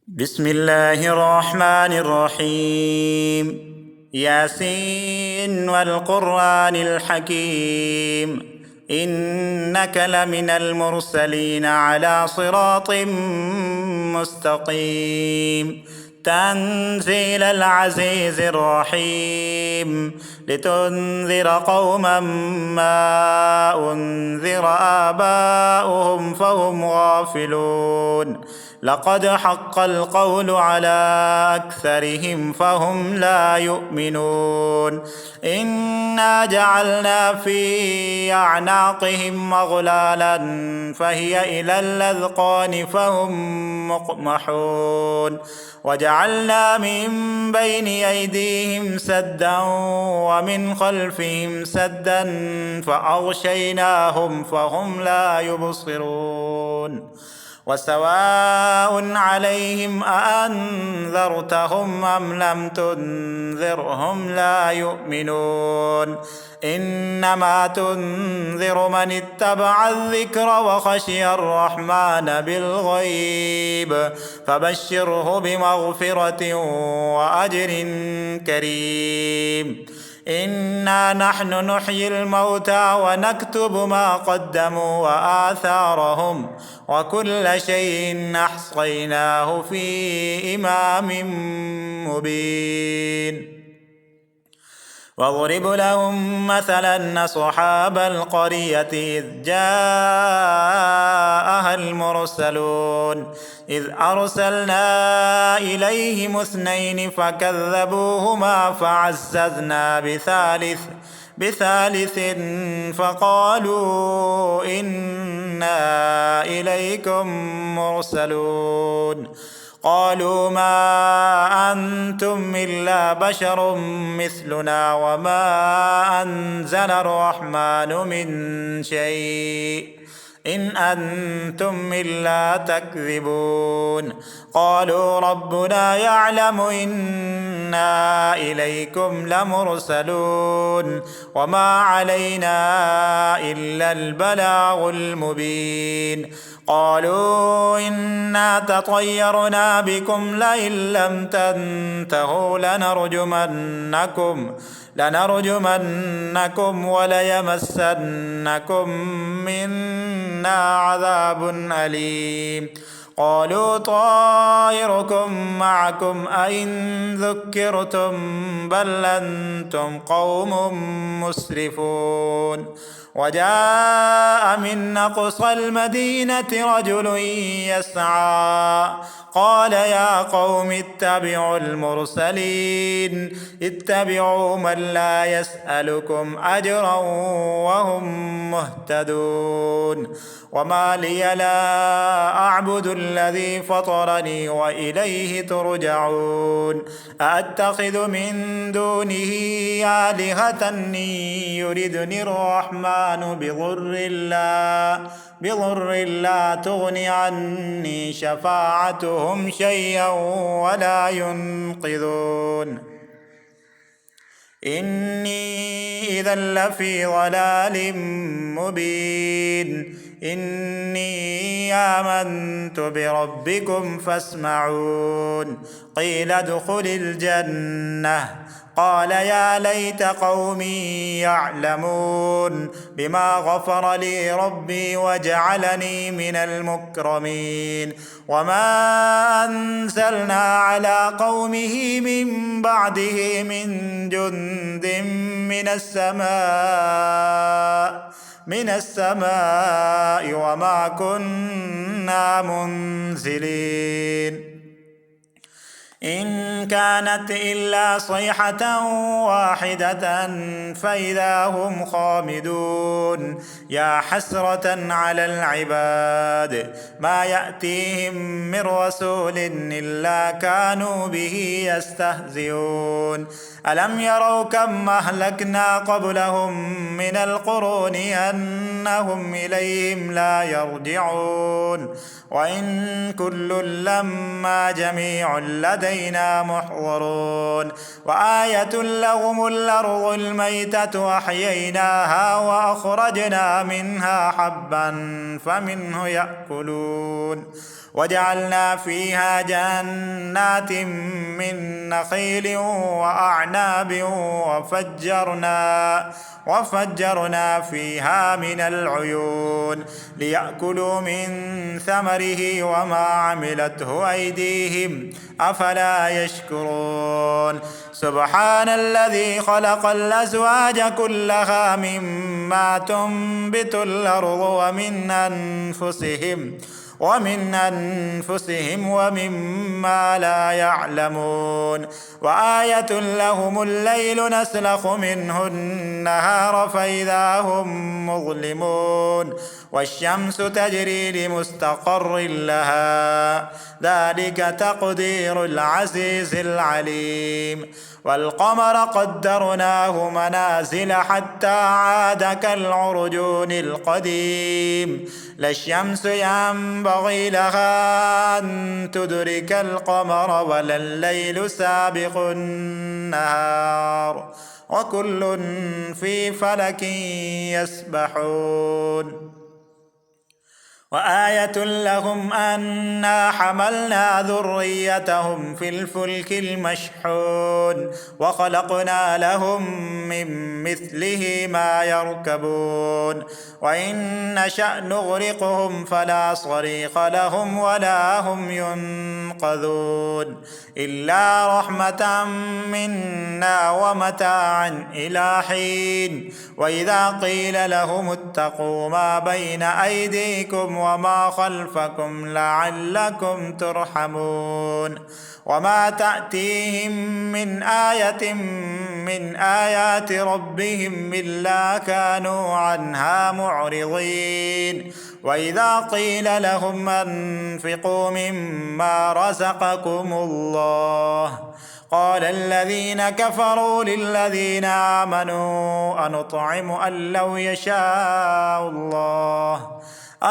بسم الله الرحمن الرحيم. ياسين والقرآن الحكيم، إنك لمن المرسلين على صراط مستقيم. تنزيل العزيز الرحيم، لتنذر قوما ما أنذر آباؤهم فهم غافلون. لقد حق القول على أكثرهم فهم لا يؤمنون. إنا جعلنا في أعناقهم أغلالا فهي إلى الأذقان فهم مقمحون. وجعلنا من بين أيديهم سدا ومن خلفهم سدا فأغشيناهم فهم لا يبصرون. وسواء عليهم أأنذرتهم أم لم تنذرهم لا يؤمنون. إنما تنذر من اتبع الذكر وخشي الرحمن بالغيب، فبشره بمغفرة وأجر كريم. إنا نحن نحيي الموتى ونكتب ما قدموا وآثارهم، وكل شيء أحصيناه في إمام مبين. واضرب لهم مثلا أصحاب القرية إذ جاءها المرسلون، إذ أرسلنا إليهم اثنين فكذبوهما فعززنا بثالث فقالوا إنا إليكم مرسلون. قالوا ما أنتم إلا بشر مثلنا وما أنزل الرحمن من شيء إن أنتم إلا تكذبون. قالوا ربنا يعلم إنا إليكم لمرسلون وما علينا إلا البلاغ المبين. قالوا إنا تطيرنا بكم لئن لم تنتهوا لنرجمنكم وليمسنكم منا عذاب أليم. قالوا طائركم معكم أئن ذكرتم بل أنتم قوم مسرفون. وجاء من أقصى المدينة رجل يسعى قال يا قوم اتبعوا المرسلين، اتبعوا من لا يسألكم أجرا وهم مهتدون. وما لي لا أعبد الذي فطرني وإليه ترجعون. أأتخذ من دونه آلهة يردني الرحمن بضر لا تغن عني شفاعتهم شيئا ولا ينقذون. إني إذا لفي ضلال مبين. إني آمنت بربكم فاسمعون. قيل ادخل الجنة قال يا ليت قومي يعلمون بما غفر لي ربي وجعلني من المكرمين. وما أنزلنا على قومه من بعده من جند من السماء وما كنا منزلين. إن كانت إلا صيحة واحدة فإذا هم خامدون. يا حسرة على العباد ما يأتيهم من رسول إلا كانوا به يستهزئون. ألم يروا كم أهلكنا قبلهم من القرون أنهم إليهم لا يرجعون. وإن كل لما جميع لدينا محضرون. وآية لهم الأرض الميتة أحييناها وأخرجنا منها حبا فمنه يأكلون وجعلنا فيها جنات من نخيل وأعناب وفجرنا فيها من العيون ليأكلوا من ثمره وما عملته أيديهم أفلا يشكرون سبحان الذي خلق الأزواج كلها مما تنبت الأرض ومن أنفسهم ومما لا يعلمون وآية لهم الليل نسلخ منه النهار فإذا هم مظلمون والشمس تجري لمستقر لها ذلك تقدير العزيز العليم والقمر قدرناه منازل حتى عاد كالعرجون القديم لا الشمس ينبغي لها أن تدرك القمر ولا الليل سابق النهار وكل في فلك يسبحون وآية لهم أنا حملنا ذريتهم في الفلك المشحون وخلقنا لهم من مثله ما يركبون وإن نشأ نغرقهم فلا صريخ لهم ولا هم ينقذون إلا رحمة منا ومتاعا إلى حين وإذا قيل لهم اتقوا ما بين أيديكم وما خلفكم لعلكم ترحمون وما تأتيهم من آية من آيات ربهم إلا كانوا عنها معرضين وإذا قيل لهم أنفقوا مما رزقكم الله قال الذين كفروا للذين آمنوا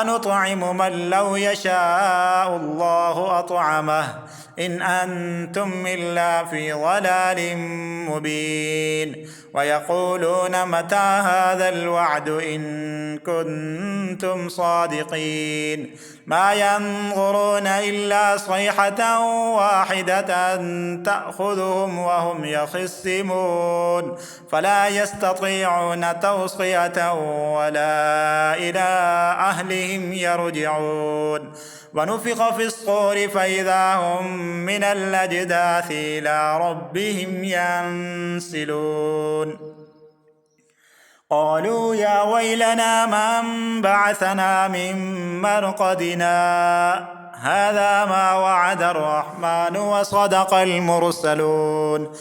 أنطعم من لو يشاء الله أطعمه إن أنتم إلا في ضلال مبين ويقولون متى هذا الوعد إن كنتم صادقين ما ينظرون إلا صيحة واحدة تأخذهم وهم يخصمون فلا يستطيعون توصية ولا إلى أهلهم يرجعون ونفخ في الصور فإذا هم من الأجداث إلى ربهم ينسلون قالوا يا ويلنا من بعثنا من مرقدنا هذا ما وعد الرحمن وصدق المرسلون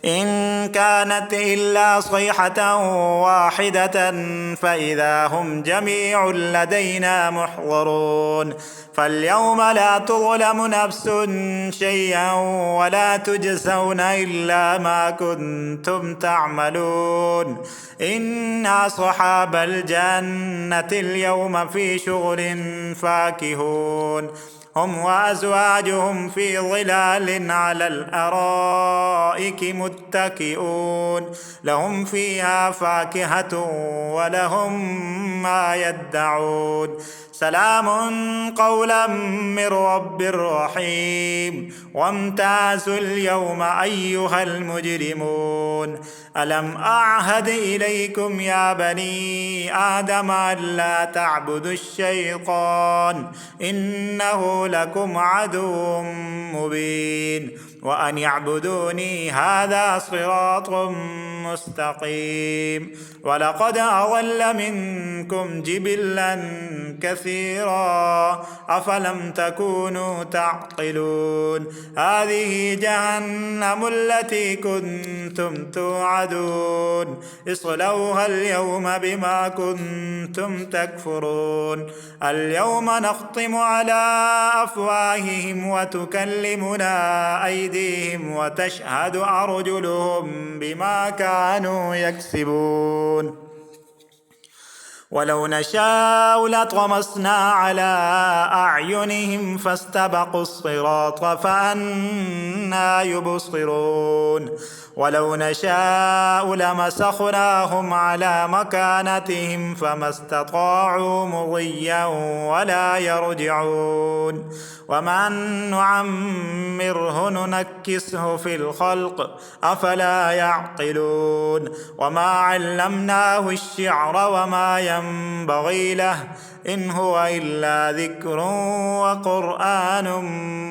إن كانت إلا صيحة واحدة فإذا هم جميع لدينا محضرون فاليوم لا تظلم نفس شيئا ولا تجزون إلا ما كنتم تعملون إنا أصحاب الجنة اليوم في شغل فاكهون هم وأزواجهم في ظلال على الأرائك متكئون لهم فيها فاكهة ولهم ما يدعون سلام قولا من رب رحيم وامتازوا اليوم أيها المجرمون ألم أعهد إليكم يا بني آدم ألا تعبدوا الشيطان إنه لكم عدو مبين وأن يعبدوني هذا صراط مستقيم ولقد أضل منكم جبلا كثيرا أفلم تكونوا تعقلون هذه جهنم التي كنتم توعدون اصلوها اليوم بما كنتم تكفرون اليوم نختم على أفواههم وتكلمنا أيديهم وتشهد أرجلهم بما كانوا يكسبون ولو نشاء لطمسنا على أعينهم فاستبقوا الصراط فأنى يبصرون ولو نشاء لمسخناهم على مكانتهم فما استطاعوا مضيا ولا يرجعون ومن نعمره ننكسه في الخلق أفلا يعقلون وما علمناه الشعر وما ينبغي له إن هو إلا ذكر وقرآن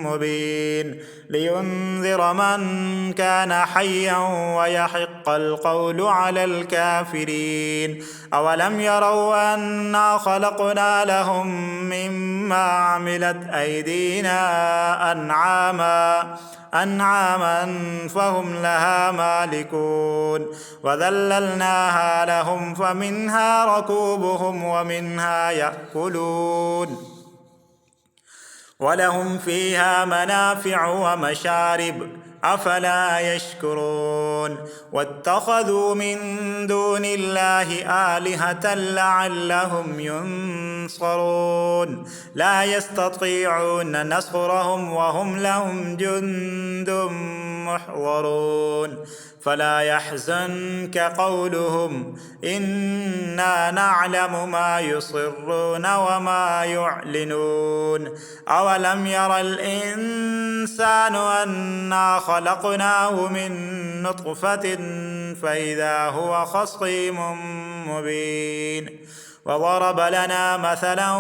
مبين لينذر من كان حيا ويحق القول على الكافرين أولم يروا أنا خلقنا لهم مما عملت أيدينا أنعاما فهم لها مالكون وذللناها لهم فمنها ركوبهم ومنها يأكلون ولهم فيها منافع ومشارب أفلا يشكرون واتخذوا من دون الله آلهة لعلهم ينصرون لا يستطيعون نصرهم وهم لهم جند محضرون فلا يحزنك قولهم إنا نعلم ما يصرون وما يعلنون أولم ير الإنسان أنا خلقناه من نطفة فإذا هو خصيم مبين وضرب لنا مثلا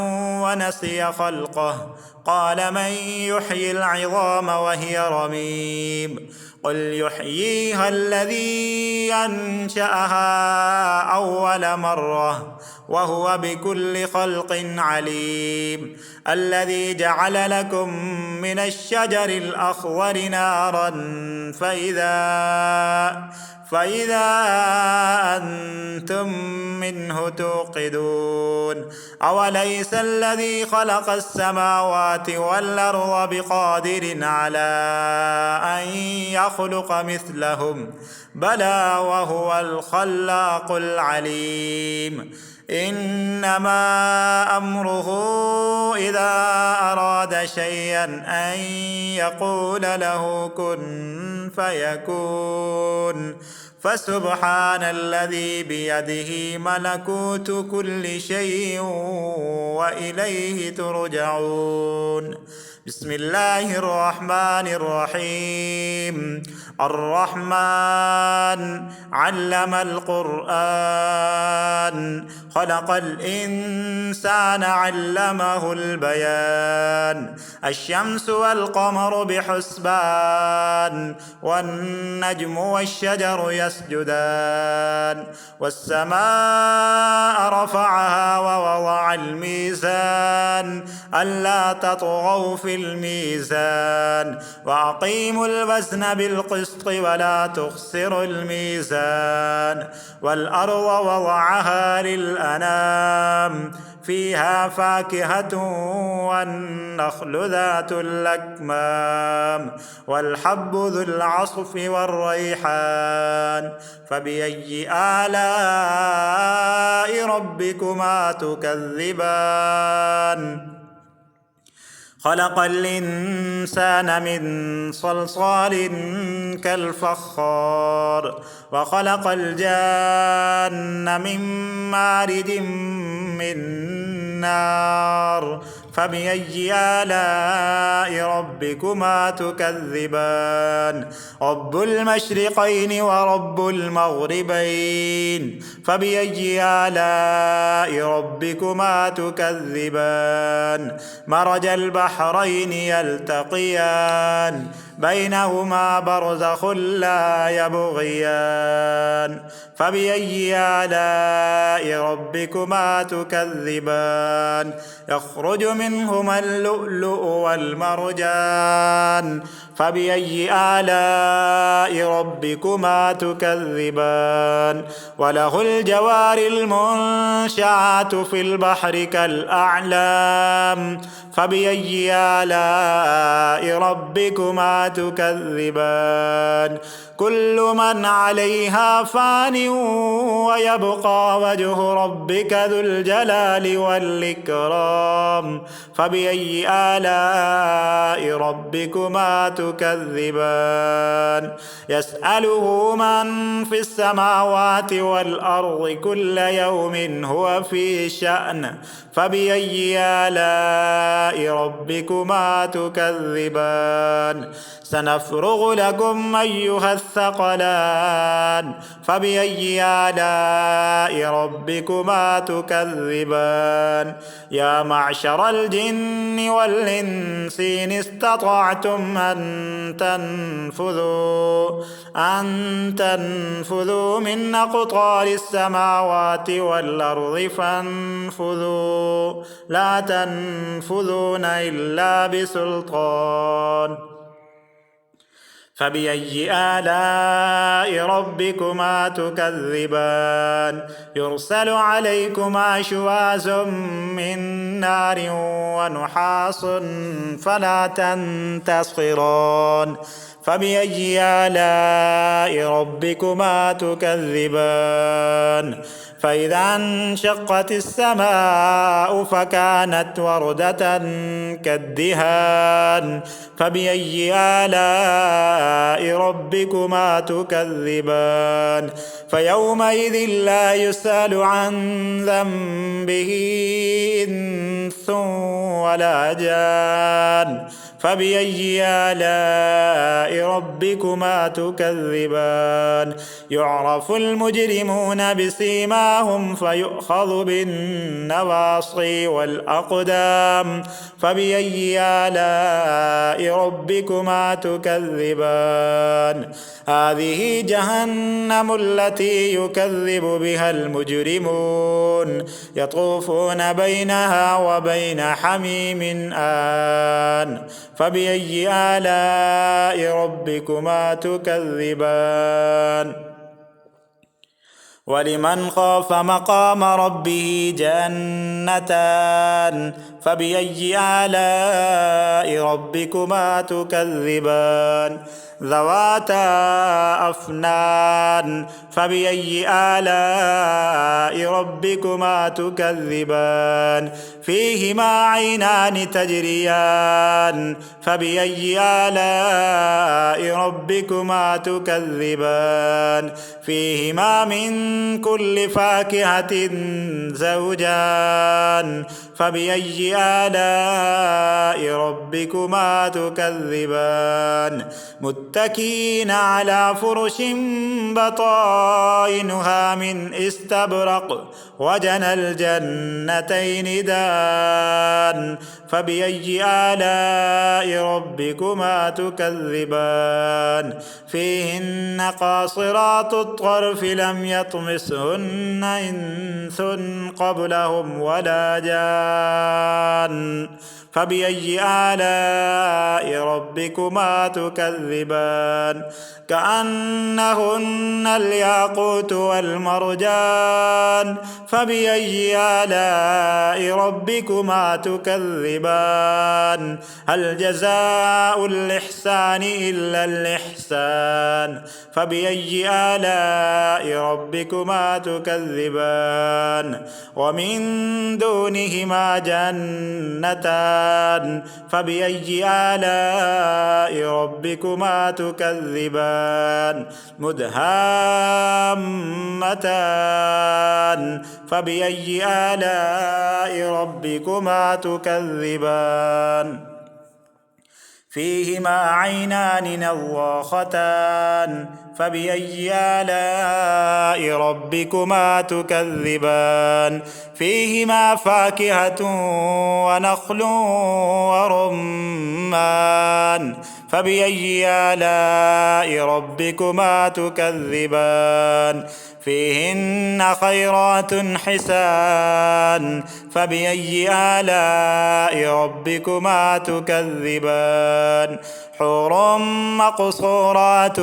ونسي خلقه قال من يحيي العظام وهي رميم قل يحييها الذي أنشأها أول مرة وهو بكل خلق عليم الذي جعل لكم من الشجر الأخضر نارا فإذا أنتم منه توقدون أوليس الذي خلق السماوات والأرض بقادر على أن يخلق مثلهم بلى وهو الخلاق العليم إنما أمره إذا أراد شيئا أن يقول له كن فيكون فسبحان الذي بيده ملكوت كل شيء وإليه ترجعون بسم الله الرحمن الرحيم الرحمن علم القرآن خلق الإنسان علمه البيان الشمس والقمر بحسبان والنجم والشجر يسجدان والسماء رفعها ووضع الميزان ألا تطغوا في الميزان وأقيموا الوزن بالقسط ولا تخسروا الميزان والأرض وضعها للأنام فيها فاكهة والنخل ذات الأكمام والحب ذو العصف والريحان فبأي آلاء ربكما تكذبان خلق الإنسان من صلصال كالفخار وخلق الجان من مارد من نار فبأي آلاء ربكما تكذبان رب المشرقين ورب المغربين فبأي آلاء ربكما تكذبان مرج البحرين يلتقيان بينهما برزخ لا يبغيان فبأي آلاء ربكما تكذبان يخرج منهما اللؤلؤ والمرجان فبأي آلاء ربكما تكذبان وله الجوار المنشآت في البحر كالأعلام فبأي آلاء ربكما تكذبان كل من عليها فان ويبقى وجه ربك ذو الجلال والإكرام فبأي آلاء ربكما تكذبان يسأله من في السماوات والأرض كل يوم هو في شأن فبأي آلاء ربكما تكذبان سنفرغ لكم أيها الثقلان فبأي آلاء ربكما تكذبان يا معشر الجن والإنس إن استطعتم أن تنفذوا من أقطار السماوات والأرض فانفذوا لا تنفذون إلا بسلطان فبأي آلاء ربكما تكذبان يرسل عليكما شواظ من نار ونحاس فلا تنتصران فبأي آلاء ربكما تكذبان فإذا انشقت السماء فكانت وردة كالدهان فبأي آلاء ربكما تكذبان فيومئذ لا يسأل عن ذنبه إنس ولا جان فبأي آلاء ربكما تكذبان يعرف المجرمون بسيماهم فيؤخذ بالنواصي والأقدام فبأي آلاء ربكما تكذبان هذه جهنم التي يكذب بها المجرمون يطوفون بينها وبين حميم آن فبأي آلاء ربكما تكذبان ولمن خاف مقام ربه جنتان فبأي آلاء ربكما تكذبان ذواتا أفنان فبأي آلاء ربكما تكذبان فيهما عينان تجريان فبأي آلاء ربكما تكذبان فيهما من كل فاكهة زوجان فبأي آلاء ربكما تكذبان متكئين على فرش بطائنها من استبرق وجنى الجنتين دان فبأي آلاء ربكما تكذبان فيهن قاصرات الطرف لم يطمسهن إنس قبلهم ولا جان فبأي آلاء ربكما تكذبان كأنهن الياقوت والمرجان فبأي آلاء ربكما تكذبان هل جزاء الإحسان إلا الإحسان فبأي آلاء ربكما تكذبان ومن دونهما جنتان فبأي آلاء ربكما تكذبان مدهامتان فبأي آلاء ربكما تكذبان فيهما عينان نضاختان فبأي آلاء ربكما تكذبان فيهما فاكهة ونخل ورمان فبأي آلاء ربكما تكذبان فيهن خيرات حسان فبأي آلاء ربكما تكذبان حور مقصورات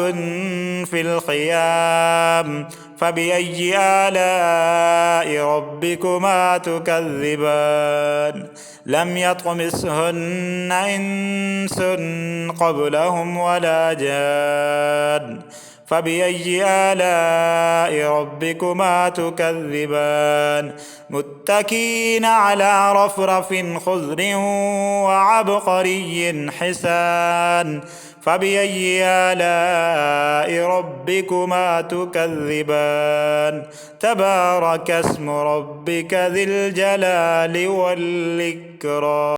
في الخيام فبأي آلاء ربكما تكذبان لم يطمثهن إنس قبلهم ولا جان فبأي آلاء ربكما تكذبان متكئين على رفرف خضر وعبقري حسان فبأي آلاء ربكما تكذبان تبارك اسم ربك ذي الجلال والإكرام.